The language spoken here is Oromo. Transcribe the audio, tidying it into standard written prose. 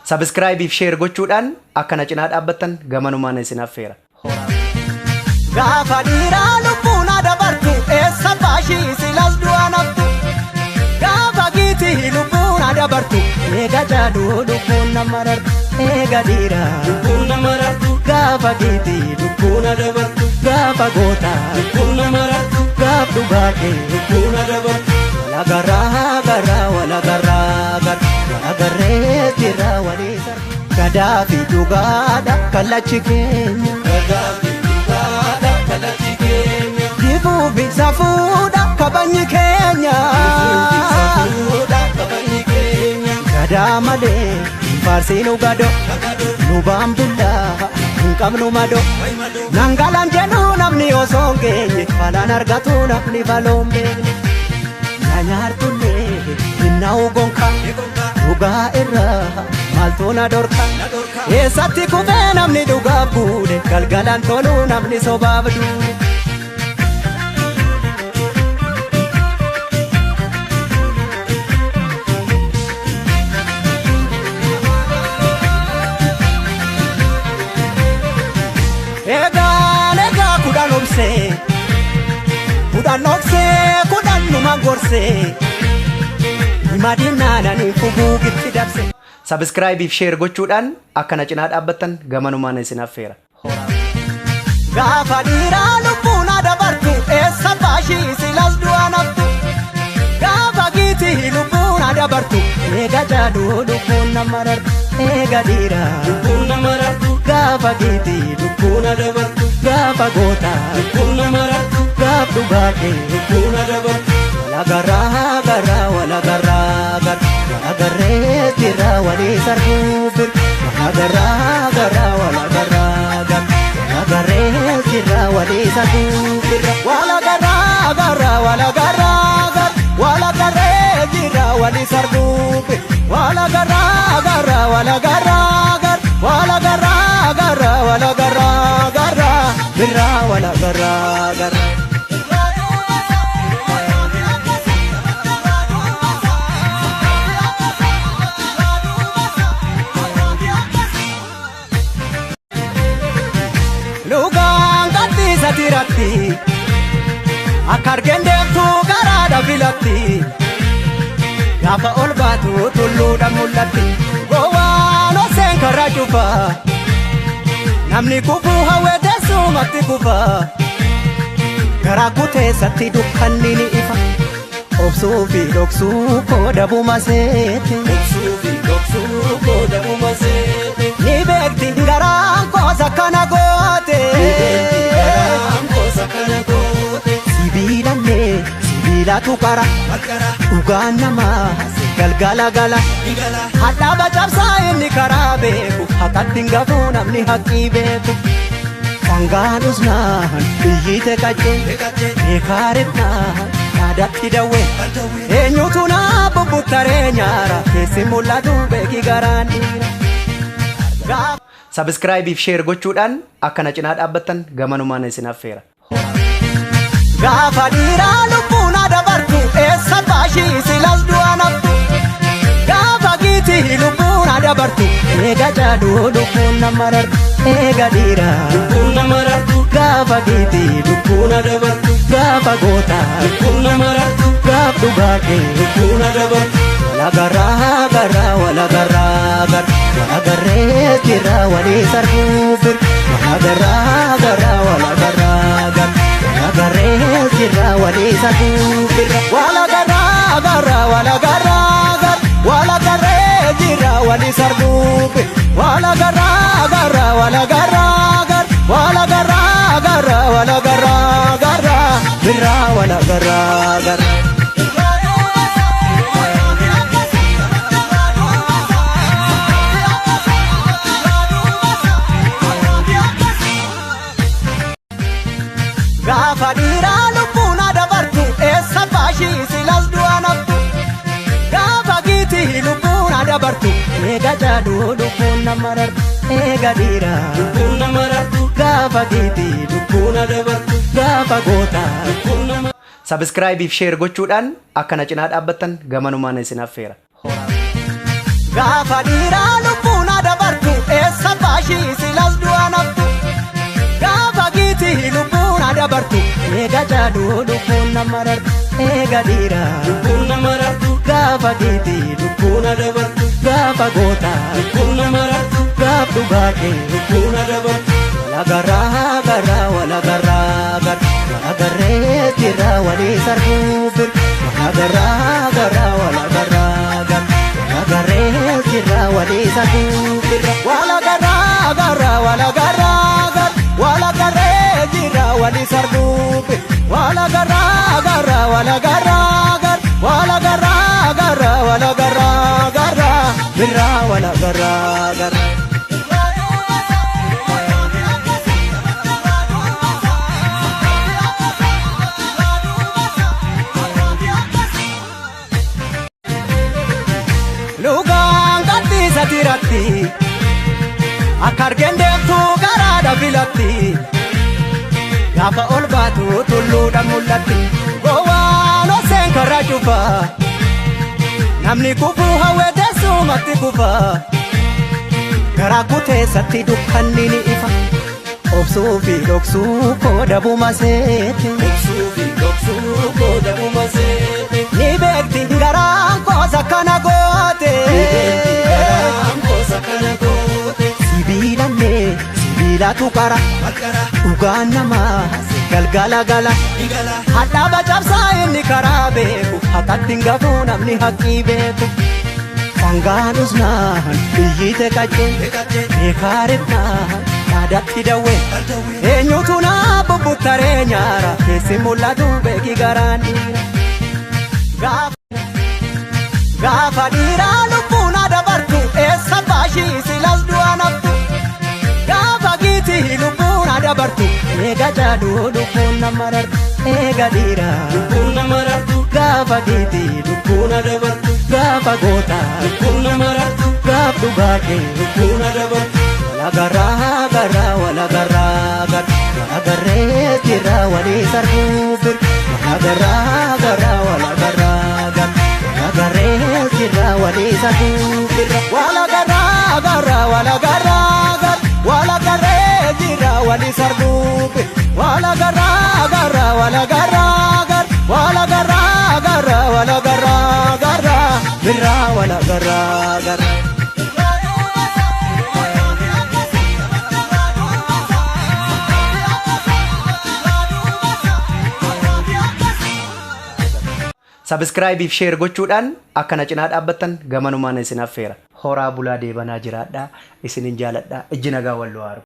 Subscribe if share gochuudhaan akkana cinaa dhaabbattan gamanumaan isin affeera. Gaafa dhiiraa lubbuun adabartu eessa baashii silas du'a naftu. Gaafa giitii lubbuun adabartu eega jaaduu lubbuun nama rartu. Eega dhiiraa lubbuun nama rartu. Gaafa giitii lubbuun adabartu. Gaafa gootaa lubbuun nama rartu. Gaaf dhugaatee lubbuun adabartu. Wala garree jira waliisa. Gadaa fi dhugaadha kallachi keenya. Dibuu fi safuudha kabajni keenya. Gadaa malee faarsiinu gado. Lubaan bullaa hin qabnu mado. Nangalaan jedhu namni osoo hin geenye. Falaan argatu namni baloon beekne. Nyaartulee hinna ugonka dhugaa irraa maaltu na dorka. Eessatti kufee namni dhugaa buune galgalaan toluu namni sobaaf duune. Egaa kudhan obsee kudhan numa gorsee madinaananii fuguu gitti dabse. Subscribe if share gochuudhaan akkana cinaa dhaabbattan gamanumaan isin affeera. Gaafa dhiiraa lubbuun adabartu eessa baashii silas du'a naftu. Gaafa giitii lubbuun adabartu eega jaaduu lubbuun nama rartu. Eega dhiiraa lubbuun nama rartu. Gaafa giitii lubbuun adabartu. Gaafa gootaa lubbuun nama rartu. Gaaf dhugaatee lubbuun adabartu. Wala garree jira waliisa ruubir. Wala garree jira waliisa ruubir. Wala garree jira waliisa ruubir. Wala garra. Lugaan gatti satiratti akka argeen deemtu garaadha filatti. Gaafa ol baatu tulluudha mul'atti. Gowwaan oseen karra cufa namni kufuu hawwee teessumatti kufa. Garaa kuteessatti dukkanni ni ifa. Obsuu fi dhoksuu kooda buma seete. Ni beekti garaan koosa kana goote. Sibiilatu qara dhugaan namaa galgala gala. Hadhaaba cabsaa inni karaa beeku haqqatti hin gafuu namni haqqii beeku. Sangaan usnaan biyyite qaccee beekaaretnaan yaadatti dawwee. Eenyutu naa bubbuttaree nyaara keessi mul'atu beeki garaan dhiira. Subscribe if share gochuudhaan akkana cinaa dhaabbattan gamanumaan isin affeera. Gaafa dhiiraa lubbuun adabartu eessa baashii silas du'a naftu. Gaafa giitii lubbuun adabartu eega jaaduu lubbuun nama rartu. Eega dhiiraa lubbuun nama rartu. Gaafa giitii lubbuun adabartu. Gaafa gootaa lubbuun nama rartu. Gaaf dhugaatee lubbuun adabartu. Wala garree jira waliisa ruubir. Wala garree jira waliisa ruubir. Wala garree jira waliisa ruubir. Wala garra. Gaafa dhiiraa lubbuun adabartu eessa baashii silas du'a naftu. Gaafa giitii lubbuun adabartu eega jaaduu lubbuun nama rartu. Eega dhiiraa lubbuun nama rartu. Gaafa giitii lubbuun adabartu. Gaafa gootaa lubbuun nama. Subscribe if share gochuudhaan akkana cinaa dhaabbattan gamanumaan isin affeera. Gaafa dhiiraa lubbuun dabartu eega jaaduu lubbuun nama rartu eega dhiiraa lubbuun nama rartu gaafa giiti lubbuun dabartu gaafa goota lubbuun nama rartu gaaf dhugaa kee lubbuun dabartu walagarraa garraa walagarraa gar walagarree jirra walii sarbuu bir walagarraa garraa walagarraa gar walagarree jirra walii sarbuu bir walagarraa garraa walagarraa gar walagarree jirra walii sarbuu bir walagarraa garraa walagarraa gar walagarraa garraa walagarraa garraa birra walagarraa garraa lugaan gadhiisa tiratti akka argeen deemtu garaadha filatti gaafa ol baatu tulluudha mul'atti gowwaan oseen karra cufa namni kufuu hawwee teessumatti kufa garaa kuteessatti dukkanni ni ifa obsuu fi dhoksuu kooda buma seete obsuu fi dhoksuu kooda buma seete ni beekti garaan koosa kana goote sibiilallee sibiilatu qara dhugaan namaa galgala gala hadhaaba cabsaa inni karaa beeku hakatti gafuu namni haqqii beeku sangaanus naan biyyite qacceen beekaareefnaan yaadatti dawwee eenyutu naa bubbuttaree nyaara keessi mul'atu beeki garaan dhiira gaafa dhiiraa lubbuun dabartu eessa baashii silas du'a naftu gaafa giiti lubbuun dabartu eega jaaduu lubbuun nama rartu eega dhiiraa lubbuun nama rartu gaafa giiti lubbuun dabartu gaafa goota lubbuun nama rartu gaaf dhugaa kee lubbuun dabartu walagarraa garraa walagarraa gar walagarree jirra walii sarbuu bir walagarraa garraa walagarraa gar walagarree jirra walii sarbuu bir walagarraa garraa walagarraa gar walagarree jirra walii sarbuu bir walagarraa garraa walagarraa gar walagarraa garraa walagarraa garraa birra walagarraa garraa Subscribe if share gochuudhaan akkana cinaa dhaabbattan gamanumaan isin affeera. Horaa bulaa deebanaa jiraadhaa isinin jaaladhaa ijji nagaa wal waaru.